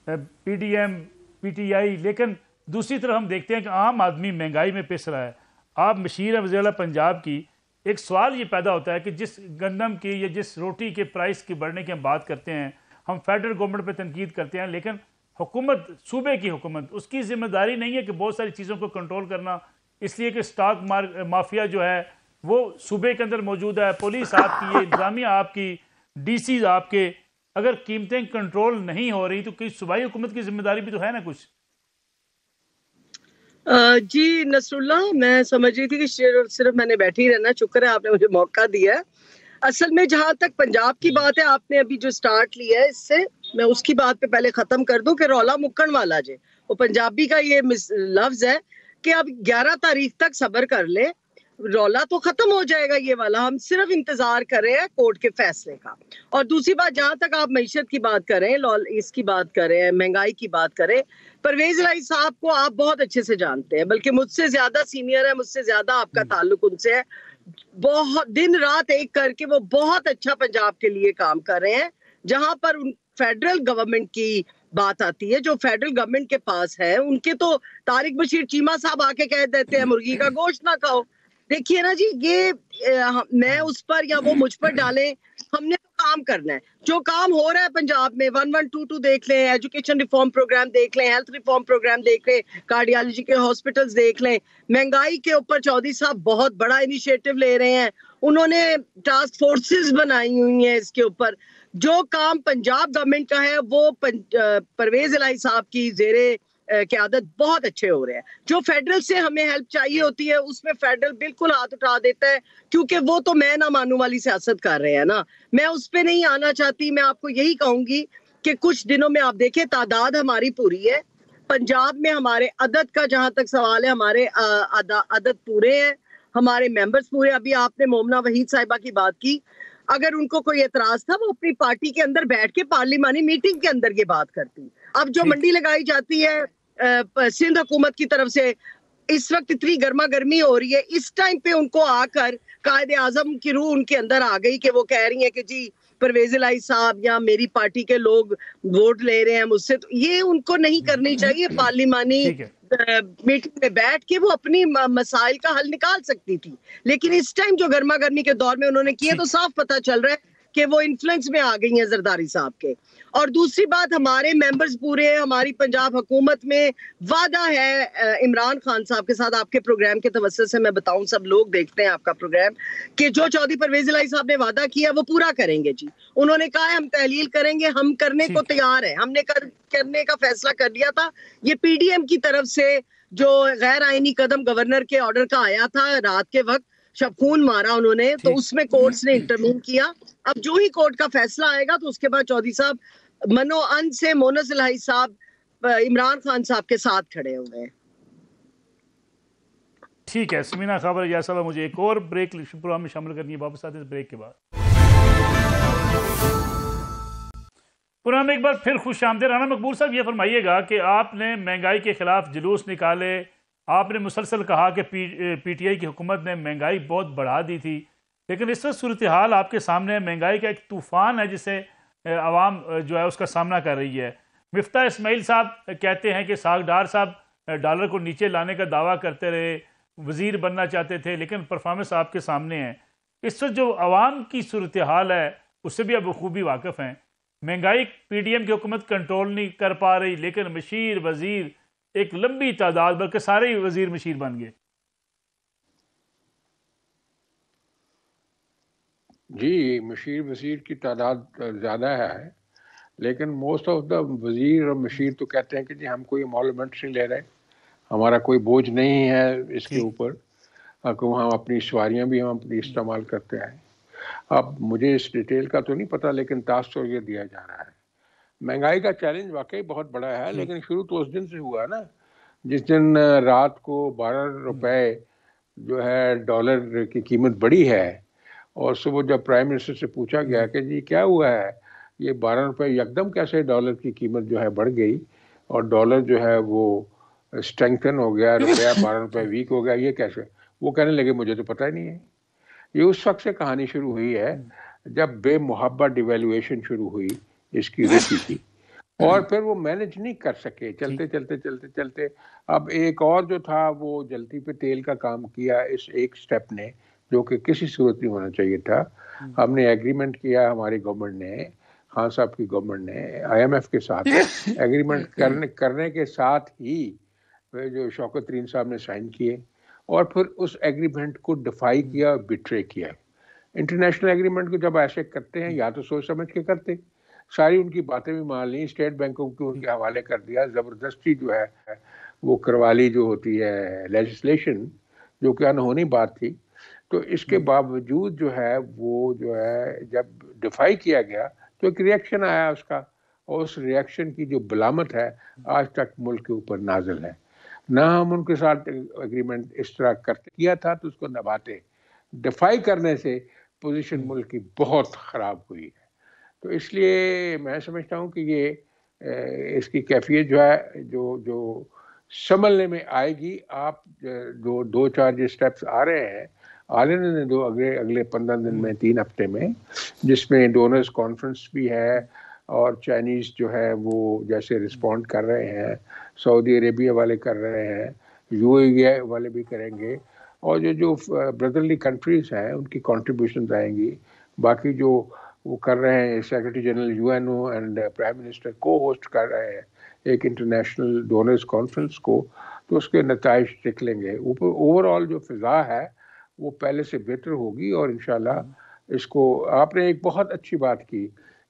PDM PTI, लेकिन दूसरी तरफ हम देखते हैं कि आम आदमी महंगाई में पिस रहा है। आप मशीर हैं वज़ीर आला पंजाब की, एक सवाल ये पैदा होता है कि जिस गंदम की या जिस रोटी के प्राइस की बढ़ने की हम बात करते हैं, हम फेडरल गवर्नमेंट पे तनकीद करते हैं, लेकिन हुकूमत, सूबे की हुकूमत, उसकी जिम्मेदारी नहीं है कि बहुत सारी चीज़ों को कंट्रोल करना, इसलिए कि स्टॉक माफिया जो है वो सूबे के अंदर मौजूद है, पुलिस आपकी, इंतजामिया आपकी, DCs आपके। अगर कीमतें कंट्रोल नहीं हो रही तो कि सूबाई हुकूमत की जिम्मेदारी भी तो है ना कुछ? जी नसरुल्लाह, मैं समझ रही थी कि सिर्फ मैंने बैठी रहना, शुक्र है आपने मुझे मौका दिया है। असल में जहां तक पंजाब की बात है, आपने अभी जो स्टार्ट लिया है, इससे मैं उसकी बात पे पहले खत्म कर दूं कि रौला मुक्कन वाला जे, वो पंजाबी का ये लफ्ज है कि अब 11 तारीख तक सब्र कर ले, रौला तो खत्म हो जाएगा ये वाला। हम सिर्फ इंतजार कर रहे हैं कोर्ट के फैसले का। और दूसरी बात, जहां तक आप मईशत की बात करें, इसकी बात करें, महंगाई की बात करें, परवेज इलाही साहब को आप बहुत अच्छे से जानते हैं, बल्कि मुझसे ज्यादा सीनियर है, मुझसे ज्यादा आपका ताल्लुक उनसे है। बहुत दिन रात एक करके वो बहुत अच्छा पंजाब के लिए काम कर रहे हैं। जहां पर फेडरल गवर्नमेंट की बात आती है, जो फेडरल गवर्नमेंट के पास है, उनके तो तारिक बशीर चीमा साहब आके कह देते हैं मुर्गी का गोश्त ना खाओ। देखिए ना जी, ये मैं उस पर या वो मुझ पर डालें, हमने तो काम करना है। जो काम हो रहा है पंजाब में, 1122 देख लें, एजुकेशन रिफॉर्म प्रोग्राम देख लें, हेल्थ रिफॉर्म प्रोग्राम देख लें, कार्डियोलॉजी के हॉस्पिटल्स देख लें, महंगाई के ऊपर चौधरी साहब बहुत बड़ा इनिशिएटिव ले रहे हैं। उन्होंने टास्क फोर्सेस बनाई हुई हैं इसके ऊपर। जो काम पंजाब गवर्नमेंट का है वो परवेज इलाही साहब की जेरे क़यादत बहुत अच्छे हो रहे हैं। जो फेडरल से हमें हेल्प चाहिए होती है, उसमें फेडरल बिल्कुल हाथ उठा देता है, क्योंकि वो तो मैं ना मानू वाली सियासत कर रहे हैं ना। मैं उस पे नहीं आना चाहती। मैं आपको यही कहूंगी कि कुछ दिनों में आप देखें, तादाद हमारी पूरी है पंजाब में, हमारे अदद का जहां तक सवाल है, हमारे अदद पूरे हैं, हमारे मेंबर्स पूरे। अभी आपने मोमना वहीद साहिबा की बात की, अगर उनको कोई एतराज था वो अपनी पार्टी के अंदर बैठ के पार्लिमानी मीटिंग के अंदर ये बात करती। अब जो मंडी लगाई जाती है सिंध हुकूमत की तरफ से, इस वक्त इतनी गर्मा गर्मी हो रही है, इस टाइम पे उनको आकर कायदे आजम की रूह उनके अंदर आ गई कि वो कह रही है कि जी परवेज इलाही साहब या मेरी पार्टी के लोग वोट ले रहे हैं मुझसे, तो ये उनको नहीं करनी चाहिए। पार्लिमानी मीटिंग में बैठ के वो अपनी मसाइल का हल निकाल सकती थी, लेकिन इस टाइम जो गर्मा गर्मी के दौर में उन्होंने किया तो साफ पता चल रहा है कि वो इन्फ्लुएंस में आ गई हैं जरदारी साहब के। और दूसरी बात, हमारे मेंबर्स पूरे, हमारी पंजाब हुकूमत में वादा है इमरान खान साहब के साथ, आपके प्रोग्राम के तवज्जुह से मैं बताऊं, सब लोग देखते हैं आपका प्रोग्राम, कि जो चौधरी परवेज इलाही साहब ने वादा किया वो पूरा करेंगे जी। उन्होंने कहा है हम तहलील करेंगे, हम करने को तैयार है, हमने करने का फैसला कर लिया था। ये पीडीएम की तरफ से जो गैर आईनी कदम गवर्नर के ऑर्डर का आया था रात के वक्त, खून मारा उन्होंने, तो उसमें कोर्ट्स ने इंटरवीन किया। अब जो ही कोर्ट का फैसला आएगा तो उसके बाद चौधरी साहब मनो अन से मोनस इलाही साहब इमरान खान साहब के साथ खड़े हुए हैं। ठीक है समीना खबर यासला, मुझे एक और ब्रेक प्रोग्राम में शामिल करनी है, वापस आते हैं इस ब्रेक के बाद। प्रोग्राम में एक बार फिर खुश आमदीद। राना मकबूल साहब ये फरमाइएगा कि आपने महंगाई के खिलाफ जुलूस निकाले, आपने मुसलसल कहा कि पीटीआई की हुकूमत ने महंगाई बहुत बढ़ा दी थी, लेकिन इस वक्त सूरत हाल आपके सामने महंगाई का एक तूफ़ान है जिसे आवाम जो है उसका सामना कर रही है। मिफ्ता इस्माइल साहब कहते हैं कि सागडार साहब डॉलर को नीचे लाने का दावा करते रहे, वज़ीर बनना चाहते थे, लेकिन परफॉर्मेंस आपके सामने है। इस वक्त जो आवाम की सूरत हाल है उससे भी आप बखूबी वाकिफ़ हैं। महंगाई पीडीएम की हुकूमत कंट्रोल नहीं कर पा रही, लेकिन मशीर वज़ीर एक लंबी तादाद, बल्कि सारे ही वज़ीर मशीर बन गए। जी, मशीर वज़ीर की तादाद ज़्यादा है, लेकिन मोस्ट ऑफ द वज़ीर और मशीर तो कहते हैं कि जी हम कोई एमोलमेंट्स नहीं ले रहे, हमारा कोई बोझ नहीं है इसके ऊपर, हम अपनी सवारियाँ भी हम अपनी इस्तेमाल करते हैं। अब मुझे इस डिटेल का तो नहीं पता, लेकिन तासुर ये दिया जा रहा है। महंगाई का चैलेंज वाकई बहुत बड़ा है, लेकिन शुरू तो उस दिन से हुआ ना जिस दिन रात को 12 रुपए जो है डॉलर की कीमत बढ़ी है, और सुबह जब प्राइम मिनिस्टर से पूछा गया कि जी क्या हुआ है, ये 12 रुपए यकदम कैसे डॉलर की कीमत जो है बढ़ गई और डॉलर जो है वो स्ट्रेंथन हो गया, रुपया 12 रुपए वीक हो गया, ये कैसे? वो कहने लगे मुझे तो पता ही नहीं है। ये उस वक्त से कहानी शुरू हुई है जब बेमुहब्बत डिवेल्युएशन शुरू हुई इसकी रुपये की, और फिर वो मैनेज नहीं कर सके, चलते चलते चलते चलते अब एक और जो था वो जल्दी पे तेल का काम किया इस एक स्टेप ने, जो कि किसी सूरत नहीं होना चाहिए था। हमने एग्रीमेंट किया, हमारी गवर्नमेंट ने, खान साहब की गवर्नमेंट ने IMF के साथ एग्रीमेंट करने के साथ ही जो शौकत तरीन साहब ने साइन किए, और फिर उस एग्रीमेंट को डिफाई किया और बिट्रे किया। इंटरनेशनल एग्रीमेंट को जब ऐसे करते हैं या तो सोच समझ के करते, सारी उनकी बातें भी मान ली, स्टेट बैंकों को उनके हवाले कर दिया, ज़बरदस्ती जो है वो करवा ली जो होती है लेजिस्लेशन, जो कि अनहोनी बात थी। तो इसके बावजूद जो है वो जो है जब डिफाई किया गया तो एक रिएक्शन आया उसका, और उस रिएक्शन की जो बलामत है आज तक मुल्क के ऊपर नाजिल है। ना हम उनके साथ एग्रीमेंट इस तरह करते किया था तो उसको नभाते, डिफाई करने से पोजीशन मुल्क की बहुत ख़राब हुई है। तो इसलिए मैं समझता हूँ कि ये इसकी कैफियत जो है जो संभलने में आएगी। आप जो 2-4 जो स्टेप्स आ रहे हैं, आने ने दो अगले 15 दिन में, 3 हफ्ते में, जिसमें डोनर्स कॉन्फ्रेंस भी है और चाइनीज़ जो है वो जैसे रिस्पॉन्ड कर रहे हैं, सऊदी अरेबिया वाले कर रहे हैं, UAE वाले भी करेंगे, और जो ब्रदरली कंट्रीज़ हैं उनकी कॉन्ट्रीब्यूशन आएंगी। बाकी जो वो कर रहे हैं, secretary general UNO and prime minister को होस्ट कर रहे हैं एक इंटरनेशनल डोनर्स कॉन्फ्रेंस को, तो उसके नताइज निकलेंगे। ओवरऑल जो फ़िज़ा है वो पहले से बेहतर होगी, और इंशाल्लाह इसको आपने एक बहुत अच्छी बात की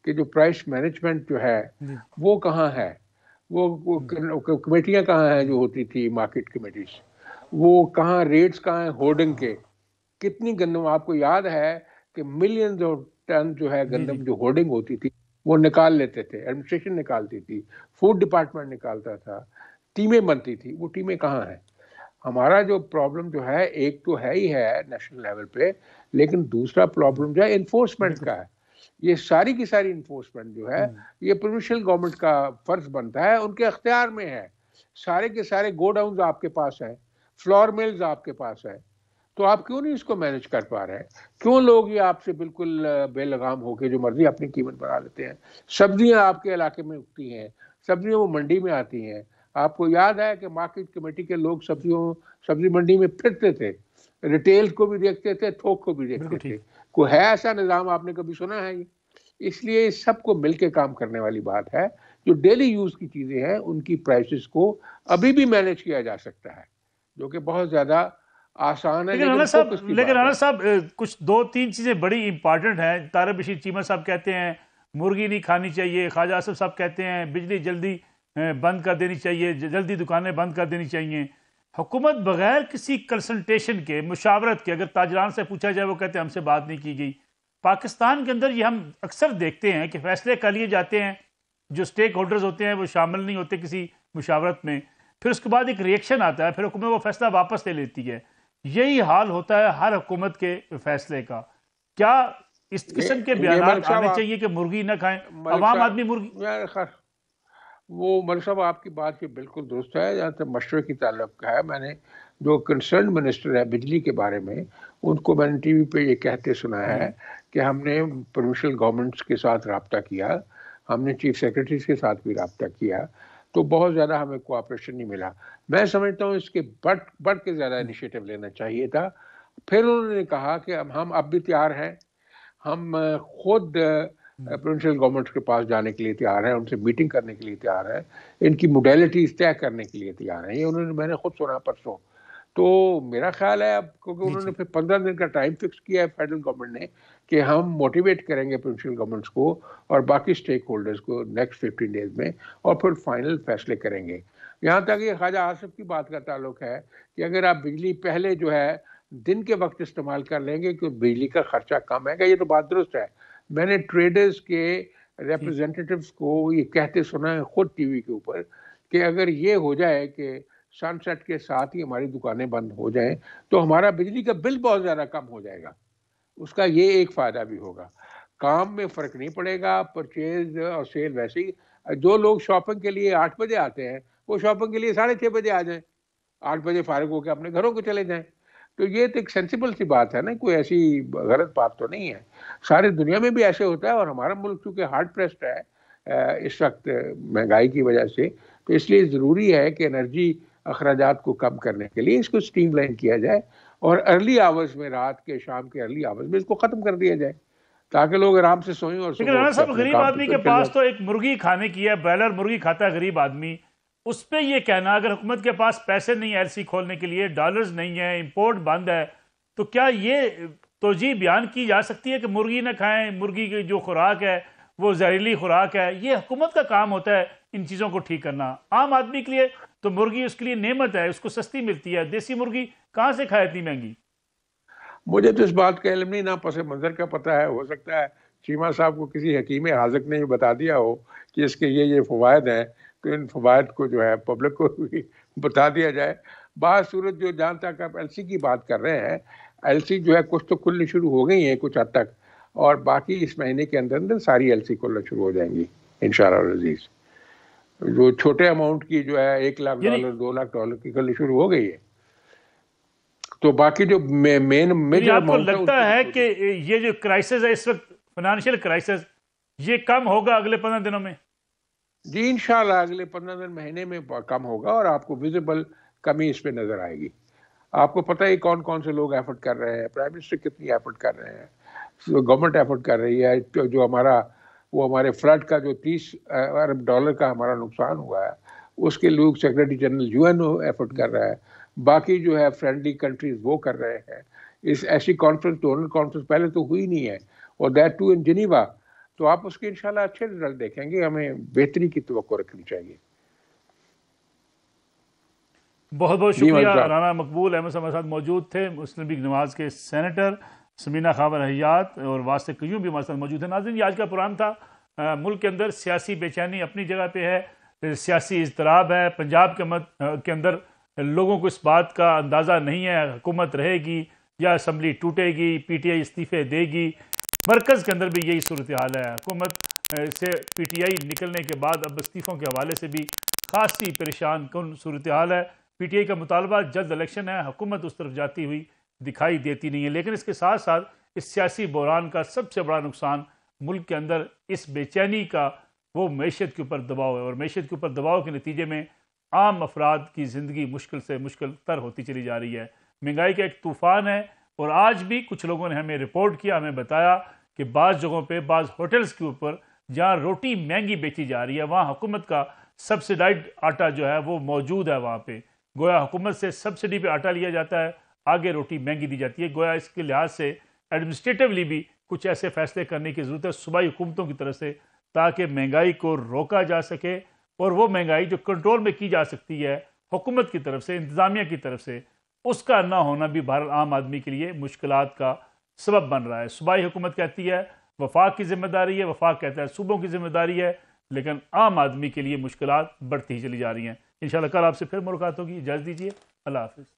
कि जो प्राइस मैनेजमेंट जो है वो कहाँ है, वो कमेटियाँ कहाँ हैं जो होती थी, मार्केट कमेटीज, वो कहाँ, रेट्स कहाँ हैं होर्डिंग के, कितनी गंदम, आपको याद है कि मिलियंस ऑफ टन जो है गंदम जो होर्डिंग होती थी वो निकाल लेते थे, एडमिनिस्ट्रेशन निकालती थी, फूड डिपार्टमेंट निकालता था, टीमें बनती थी, वो टीमें कहाँ हैं? हमारा जो प्रॉब्लम जो है, एक तो है ही है नेशनल लेवल पे, लेकिन दूसरा प्रॉब्लम जो है इन्फोर्समेंट का है। ये सारी की सारी इन्फोर्समेंट जो है, ये प्रोविंशियल गवर्नमेंट का फर्ज बनता है, उनके अख्तियार में है। सारे के सारे गोडाउन आपके पास है, फ्लोर मिल्स आपके पास है, तो आप क्यों नहीं इसको मैनेज कर पा रहे हैं? क्यों लोग ये आपसे बिल्कुल बेलगाम होकर जो मर्जी अपनी कीमत बढ़ा लेते हैं? सब्जियां आपके इलाके में उगती हैं, सब्जियां वो मंडी में आती हैं। आपको याद है कि मार्केट कमेटी के लोग सब्जी मंडी में फिरते थे, रिटेल को भी देखते थे, थोक को भी देखते थे। कोई है ऐसा निज़ाम? आपने कभी सुना है ये? इसलिए सबको मिलके काम करने वाली बात है। जो डेली यूज की चीजें हैं उनकी प्राइसेस को अभी भी मैनेज किया जा सकता है, जो कि बहुत ज्यादा आसान है। लेकिन राणा साहब कुछ 2-3 चीजें बड़ी इंपॉर्टेंट हैं। तारिक बशीर चीमा साहब कहते हैं मुर्गी नहीं खानी चाहिए, ख्वाजा आसिफ साहब कहते हैं बिजली जल्दी बंद कर देनी चाहिए, जल्दी दुकानें बंद कर देनी चाहिए। हुकूमत बगैर किसी कंसल्टेशन के, मुशावरत के, अगर ताजरान से पूछा जाए वो कहते हैं हमसे बात नहीं की गई। पाकिस्तान के अंदर ये हम अक्सर देखते हैं कि फैसले कर लिए जाते हैं, जो स्टेक होल्डर्स होते हैं वो शामिल नहीं होते किसी मुशावरत में, फिर उसके बाद एक रिएक्शन आता है, फिर हुकूमत वो फैसला वापस ले लेती है। यही हाल होता है हर हुकूमत के फैसले का। क्या इस किस्म के बयान आने चाहिए कि मुर्गी न खाएं, आवाम आदमी मुर्गी? वो मलिक साहब आपकी बात ये बिल्कुल दुरुस्त है। जहाँ तक मशवरे की ताल्लुक का है, मैंने जो कंसर्न मिनिस्टर है बिजली के बारे में, उनको मैंने टीवी पे ये कहते सुना है कि हमने प्रोविंशियल गवर्नमेंट्स के साथ रब्ता किया, हमने चीफ सेक्रेटरीज के साथ भी रब्ता किया, तो बहुत ज़्यादा हमें कोऑपरेशन नहीं मिला। मैं समझता हूँ इसके बढ़ के ज़्यादा इनिशिएटिव लेना चाहिए था। फिर उन्होंने कहा कि हम अब भी तैयार हैं, हम खुद प्रोविंशियल गवर्नमेंट के पास जाने के लिए तैयार है, उनसे मीटिंग करने के लिए तैयार है, इनकी मोडेलिटीज तय करने के लिए तैयार है। ये उन्होंने, मैंने खुद सुना परसों। तो मेरा ख्याल है अब, क्योंकि उन्होंने फिर 15 दिन का टाइम फिक्स किया है फेडरल गवर्नमेंट ने कि हम मोटिवेट करेंगे प्रोविंशियल गवर्नमेंट्स को और बाकी स्टेक होल्डर्स को नेक्स्ट 15 डेज में, और फिर फाइनल फैसले करेंगे। यहाँ तक ये ख्वाजा आसिफ की बात का ताल्लुक है कि अगर आप बिजली पहले जो है दिन के वक्त इस्तेमाल कर लेंगे क्योंकि बिजली का खर्चा कम है, ये तो बात दुरुस्त है। मैंने ट्रेडर्स के रिप्रेजेंटेटिव्स को ये कहते सुना है खुद टीवी के ऊपर कि अगर ये हो जाए कि सनसेट के साथ ही हमारी दुकानें बंद हो जाएं तो हमारा बिजली का बिल बहुत ज़्यादा कम हो जाएगा। उसका ये एक फ़ायदा भी होगा, काम में फ़र्क नहीं पड़ेगा, परचेज और सेल वैसे ही। जो लोग शॉपिंग के लिए 8 बजे आते हैं वो शॉपिंग के लिए 6:30 बजे आ जाएं, 8 बजे फारिग होकर अपने घरों को चले जाएं। तो ये तो एक सेंसिबल सी बात है ना, कोई ऐसी गलत बात तो नहीं है। सारी दुनिया में भी ऐसे होता है, और हमारा मुल्क चूँकि हार्ड प्रेस्ड है इस वक्त महंगाई की वजह से, तो इसलिए ज़रूरी है कि एनर्जी अखराजात को कम करने के लिए इसको स्ट्रीमलाइन किया जाए और अर्ली आवर्स में, रात के शाम के अर्ली आवर्स में इसको ख़त्म कर दिया जाए ताकि लोग आराम से सोएं। और सब गरीब आदमी के पास तो एक मुर्गी खाने की है, ब्रॉयलर मुर्गी खाता है गरीब आदमी, उस पर यह कहना अगर हुकूमत के पास पैसे नहीं है एलसी खोलने के लिए, डॉलर्स नहीं है, इंपोर्ट बंद है, तो क्या ये तोजी बयान की जा सकती है कि मुर्गी ना खाएं, मुर्गी की जो खुराक है वो जहरीली खुराक है? ये हुकूमत का काम होता है इन चीज़ों को ठीक करना। आम आदमी के लिए तो मुर्गी उसके लिए नेमत है, उसको सस्ती मिलती है। देसी मुर्गी कहाँ से खाए इतनी महंगी? मुझे तो इस बात का इल्म नहीं, ना पस मंजर का पता है। हो सकता है चीमा साहब को किसी हकीम हाज़िक ने बता दिया हो कि इसके ये फ़वायद हैं, तो इन फ़वायद को जो है पब्लिक को भी बता दिया जाए। बात सूरत जो जहाँ तक आप एलसी की बात कर रहे हैं, एलसी जो है कुछ तो खुलनी शुरू हो गई है कुछ हद तक, और बाकी इस महीने के अंदर अंदर सारी एलसी खुलना शुरू हो जाएंगी इंशाअल्लाह अज़ीज़। जो छोटे अमाउंट की जो है $1 लाख $2 लाख की खुलनी शुरू हो गई है, तो बाकी जो मेन मेजर आपको लगता है कि ये जो क्राइसिस है इस वक्त, फाइनेंशियल क्राइसिस, ये कम होगा अगले 15 दिनों में? जी इंशाल्लाह अगले 15 दिन महीने में कम होगा और आपको विजिबल कमी इस पे नजर आएगी। आपको पता है कौन कौन से लोग एफर्ट कर रहे हैं, प्राइम मिनिस्टर कितनी एफर्ट कर रहे हैं, गवर्नमेंट एफर्ट कर रही है। जो हमारे फ्लड का जो $30 अरब का हमारा नुकसान हुआ है, उसके लोग सेक्रेटरी जनरल यूएन एफर्ट कर रहा है, बाकी जो है फ्रेंडली कंट्रीज वो कर रहे हैं। इस ऐसी कॉन्फ्रेंस, डोनर कॉन्फ्रेंस पहले तो हुई नहीं है, और दैट टू इन जिनीवा, तो आप उसके इंशाल्लाह अच्छे रिजल्ट देखेंगे। हमें बेहतरी की तवक्को रखनी चाहिए। बहुत बहुत शुक्रिया। राना मकबूल अहमद हमारे साथ मौजूद थे, मुस्लिम लीग नवाज के सेनेटर। समीना खावर हयात और वास्ते क्यूँ भी हमारे साथ मौजूद है। नाज़रीन, आज का प्रोग्राम था। मुल्क के अंदर सियासी बेचैनी अपनी जगह पे है, सियासी इज़्तिराब है। पंजाब के अंदर लोगों को इस बात का अंदाज़ा नहीं है हुकूमत रहेगी या असम्बली टूटेगी, पीटीआई इस्तीफ़े देगी। मरकज़ के अंदर भी यही सूरत हाल है। हुकूमत से पीटीआई निकलने के बाद अब इस्तीफ़ों के हवाले से भी खासी परेशान कन सूरत हाल है। पीटीआई का मुतालबा जल्द इलेक्शन है, हुकूमत उस तरफ जाती हुई दिखाई देती नहीं है। लेकिन इसके साथ साथ इस सियासी बहरान का सबसे बड़ा नुकसान मुल्क के अंदर इस बेचैनी का वो मैशत के ऊपर दबाव है, और मैशत के ऊपर दबाव के नतीजे में आम अफराद की ज़िंदगी मुश्किल से मुश्किल तर होती चली जा रही है। महंगाई का एक तूफ़ान है, और आज भी कुछ लोगों ने हमें रिपोर्ट किया, हमें बताया कि बाज़ जगहों पे, बाज़ होटल्स के ऊपर जहाँ रोटी महंगी बेची जा रही है, वहाँ हुकूमत का सब्सिडाइज्ड आटा जो है वो मौजूद है। वहाँ पे गोया हुकूमत से सब्सिडी पे आटा लिया जाता है, आगे रोटी महंगी दी जाती है। गोया इसके लिहाज से एडमिनिस्ट्रेटिवली भी कुछ ऐसे फैसले करने की ज़रूरत है सूबाई हुकूमतों की तरफ से, ताकि महंगाई को रोका जा सके, और वो महंगाई जो कंट्रोल में की जा सकती है हुकूमत की तरफ से, इंतज़ामिया की तरफ से, उसका ना होना भी बहरहाल आम आदमी के लिए मुश्किलात का सबब बन रहा है। सूबाई हुकूमत कहती है वफाक की जिम्मेदारी है, वफाक कहता है सूबों की जिम्मेदारी है, लेकिन आम आदमी के लिए मुश्किलात बढ़ती ही चली जा रही हैं। इंशाल्लाह कल आपसे फिर मुलाकात होगी। इजाज़त दीजिए, अल्लाह हाफ़िज़।